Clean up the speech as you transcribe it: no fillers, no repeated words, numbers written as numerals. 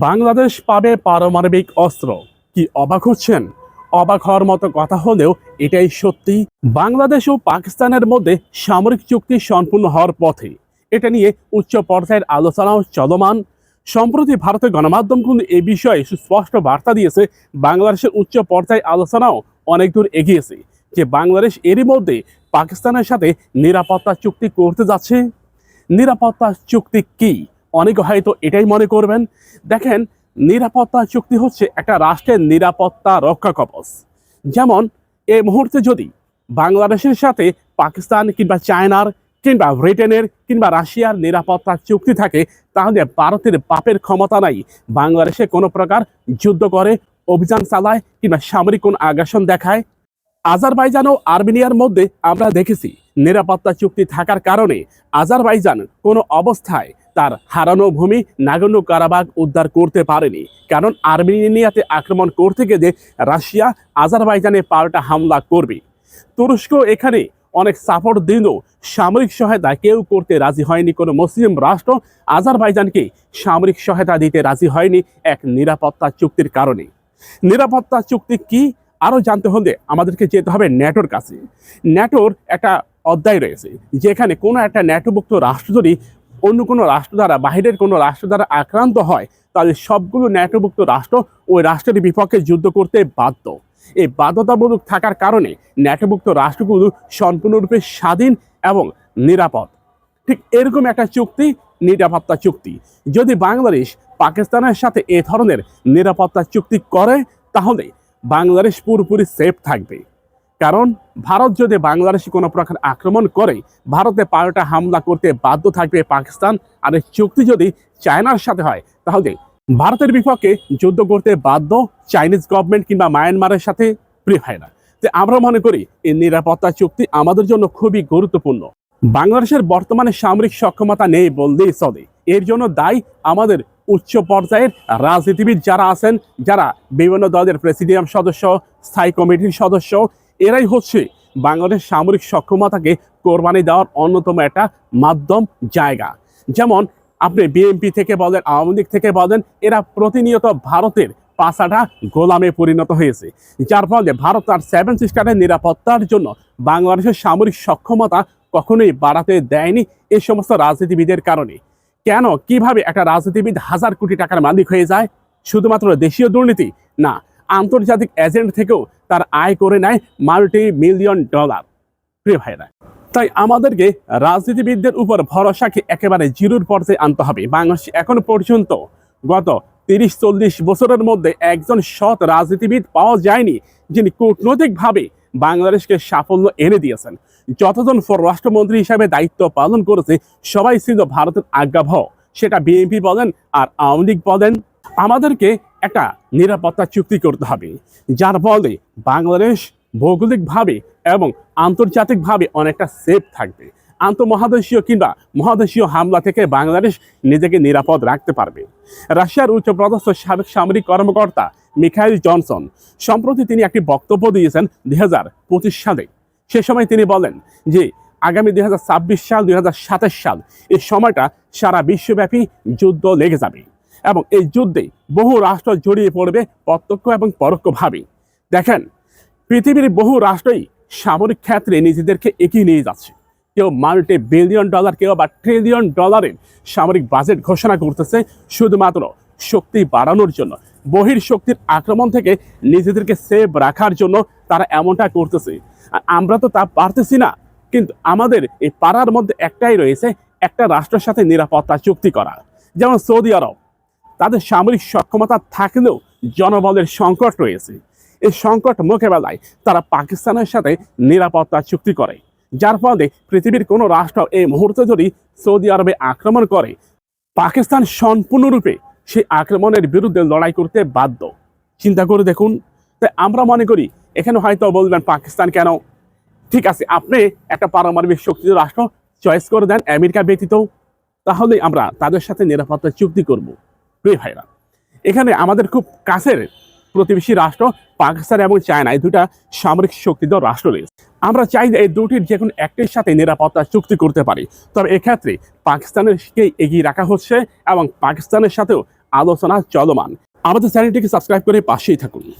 বাংলাদেশ পাবে পারমাণবিক অস্ত্র। কি অবাক হচ্ছেন? অবাক হওয়ার মতো কথা হলেও এটাই সত্যি। বাংলাদেশ ও পাকিস্তানের মধ্যে সামরিক চুক্তি সম্পূর্ণ হওয়ার পথে। এটা নিয়ে উচ্চ পর্যায়ের আলোচনাও চলমান। সম্প্রতি ভারতের গণমাধ্যমগুলো এ বিষয়ে সুস্পষ্ট বার্তা দিয়েছে। বাংলাদেশের উচ্চ পর্যায়ের আলোচনাও অনেক দূর এগিয়েছে যে বাংলাদেশ এরই মধ্যে পাকিস্তানের সাথে নিরাপত্তা চুক্তি করতে যাচ্ছে। নিরাপত্তা চুক্তি কি? অনেকে হয়তো এটাই মনে করবেন। দেখেন, নিরাপত্তা চুক্তি হচ্ছে একটা রাষ্ট্রের নিরাপত্তা রক্ষা কবচ। যেমন এই মুহূর্তে যদি বাংলাদেশের সাথে পাকিস্তান কিংবা চায়নার কিংবা ব্রিটেনের কিংবা রাশিয়ার নিরাপত্তা চুক্তি থাকে, তাহলে ভারতের বাপের ক্ষমতা নাই বাংলাদেশে কোনো প্রকার যুদ্ধ করে, অভিযান চালায় কিংবা সামরিক কোন আগ্রাসন দেখায়। আজারবাইজান ও আর্মেনিয়ার মধ্যে আমরা দেখেছি নিরাপত্তা চুক্তি থাকার কারণে আজারবাইজান কোনো অবস্থায় তার হারানো ভূমি নাগর্নো কারাবাগ উদ্ধার করতে পারেনি, কারণ আর্মেনিয়াতে আক্রমণ করতে গেলে রাশিয়া আজারবাইজানে পাল্টা হামলা করবে। তুরস্ক এখানে অনেক সাপোর্ট দিলেও সামরিক সহায়তা কেউ করতে রাজি হয়নি। কোনো মুসলিম রাষ্ট্র আজারবাইজানকে সামরিক সহায়তা দিতে রাজি হয়নি এক নিরাপত্তা চুক্তির কারণে। নিরাপত্তা চুক্তি কি আরো জানতে হলে আমাদেরকে যেতে হবে ন্যাটোর কাছে। ন্যাটোর একটা অধ্যায় রয়েছে যেখানে কোনো একটা ন্যাটোভুক্ত রাষ্ট্র যদি অন্য কোনো রাষ্ট্র দ্বারা, বাহিরের কোনো রাষ্ট্র দ্বারা আক্রান্ত হয়, তাহলে সবগুলো ন্যাটোভুক্ত রাষ্ট্র ওই রাষ্ট্রের বিপক্ষে যুদ্ধ করতে বাধ্য। এই বাধ্যতামূলক থাকার কারণে ন্যাটোভুক্ত রাষ্ট্রগুলো সম্পূর্ণরূপে স্বাধীন এবং নিরাপদ। ঠিক এরকম একটা চুক্তি নিরাপত্তা চুক্তি। যদি বাংলাদেশ পাকিস্তানের সাথে এ ধরনের নিরাপত্তা চুক্তি করে, তাহলে বাংলাদেশ পুরোপুরি সেফ থাকবে। কারণ ভারত যদি বাংলাদেশে কোনো প্রকার আক্রমণ করে, ভারতে পাল্টা হামলা করতে বাধ্য থাকবে পাকিস্তান। আর এই চুক্তি যদি চায়নার সাথে হয়, তাহলে ভারতের বিপক্ষে যুদ্ধ করতে বাধ্য চাইনিজ গভর্নমেন্ট কিংবা মায়ানমারের সাথে। প্রিয় ভাইরা, যে আমরা মনে করি এই নিরাপত্তা চুক্তি আমাদের জন্য খুবই গুরুত্বপূর্ণ। বাংলাদেশের বর্তমানে সামরিক সক্ষমতা নেই বললেই চলে। এর জন্য দায়ী আমাদের উচ্চ পর্যায়ের রাজনীতিবিদ যারা আছেন, যারা বিভিন্ন দলের প্রেসিডিয়াম সদস্য, স্থায়ী কমিটির সদস্য, এরাই হচ্ছে বাংলাদেশ সামরিক সক্ষমতাকে কোরবানি দেওয়ার অন্যতম একটা মাধ্যম জায়গা। যেমন আপনি বিএনপি থেকে বলেন, আওয়ামী লীগ থেকে বলেন, এরা প্রতিনিয়ত ভারতের পাছাটা গোলামে পরিণত হয়েছে, যার ফলে ভারত তার সেভেন সিস্টারের নিরাপত্তার জন্য বাংলাদেশের সামরিক সক্ষমতা কখনোই বাড়াতে দেয়নি এই সমস্ত রাজনীতিবিদের কারণে। কেন, কিভাবে একটা রাজনীতিবিদ হাজার কোটি টাকার মালিক হয়ে যায়? শুধুমাত্র দেশীয় দুর্নীতি না, আন্তর্জাতিক এজেন্ট থেকেও তার আয় করে নেয় মাল্টি মিলিয়ন ডলার। প্রিয় ভাইরা, তাই আমাদেরকে রাজনীতিবিদদের উপর ভরসাকে একেবারে জিরোর পর্যায়ে আনতে হবে। বাংলাদেশ এখন পর্যন্ত গত 30-40 বছরের মধ্যে একজন সৎ রাজনীতিবিদ পাওয়া যায়নি যিনি কূটনৈতিকভাবে বাংলাদেশকে সাফল্য এনে দিয়েছেন। যতজন পররাষ্ট্রমন্ত্রী হিসাবে দায়িত্ব পালন করেছে, সবাই ছিল ভারতের আজ্ঞাবহ। সেটা বিএনপি বলেন আর আওয়ামী লীগ বলেন। আমাদেরকে একটা নিরাপত্তা চুক্তি করতে হবে, যার ফলে বাংলাদেশ ভৌগোলিকভাবে এবং আন্তর্জাতিকভাবে অনেকটা সেফ থাকবে। আন্তঃমহাদেশীয় কিংবা মহাদেশীয় হামলা থেকে বাংলাদেশ নিজেকে নিরাপদ রাখতে পারবে। রাশিয়ার উচ্চপদস্থ সাবেক সামরিক কর্মকর্তা মিখাইল জনসন সম্প্রতি তিনি একটি বক্তব্য দিয়েছেন 2025 সালে। সে সময় তিনি বলেন যে আগামী 2026 সাল, 2027 সাল, এই সময়টা সারা বিশ্বব্যাপী যুদ্ধ লেগে যাবে এবং এই যুদ্ধে বহু রাষ্ট্র জড়িয়ে পড়বে প্রত্যক্ষ এবং পরোক্ষভাবে। দেখেন, পৃথিবীর বহু রাষ্ট্রই সামরিক ক্ষেত্রে নিজেদেরকে এগিয়ে নিয়ে যাচ্ছে। কেউ মাল্টি বিলিয়ন ডলার, কেউ বা ট্রিলিয়ন ডলারের সামরিক বাজেট ঘোষণা করতেছে শুধুমাত্র শক্তি বাড়ানোর জন্য, বহির শক্তির আক্রমণ থেকে নিজেদেরকে সেভ রাখার জন্য তারা এমনটা করতেছে। আর আমরা তো তা পারতেছি না। কিন্তু আমাদের এই পাড়ার মধ্যে একটাই রয়েছে, একটা রাষ্ট্রের সাথে নিরাপত্তা চুক্তি করা। যেমন সৌদি আরব, তাদের সামরিক সক্ষমতা থাকলেও জনবলের সংকট রয়েছে। এই সংকট মোকাবেলায় তারা পাকিস্তানের সাথে নিরাপত্তা চুক্তি করে, যার ফলে পৃথিবীর কোনো রাষ্ট্র এই মুহূর্তে যদি সৌদি আরবে আক্রমণ করে, পাকিস্তান সম্পূর্ণরূপে সেই আক্রমণের বিরুদ্ধে লড়াই করতে বাধ্য। চিন্তা করে দেখুন। তাই আমরা মনে করি, এখানে হয়তো বলবেন পাকিস্তান কেন? ঠিক আছে, আপনি একটা পারমাণবিক শক্তির রাষ্ট্র চয়েস করে দেন আমেরিকা ব্যতীত, তাহলে আমরা তাদের সাথে নিরাপত্তা চুক্তি করব। প্রিয় ভাইরা, এখানে আমাদের খুব কাছের প্রতিবেশী রাষ্ট্র পাকিস্তান এবং চায়না, এই দুটা সামরিক শক্তিধর রাষ্ট্র রয়েছে। আমরা চাই যে এই দুটির যে কোনো একটির সাথে নিরাপত্তা চুক্তি করতে পারি। তবে এক্ষেত্রে পাকিস্তানেরকে এগিয়ে রাখা হচ্ছে এবং পাকিস্তানের সাথেও আলোচনা চলমান। আমাদের চ্যানেলটিকে সাবস্ক্রাইব করে পাশেই থাকুন।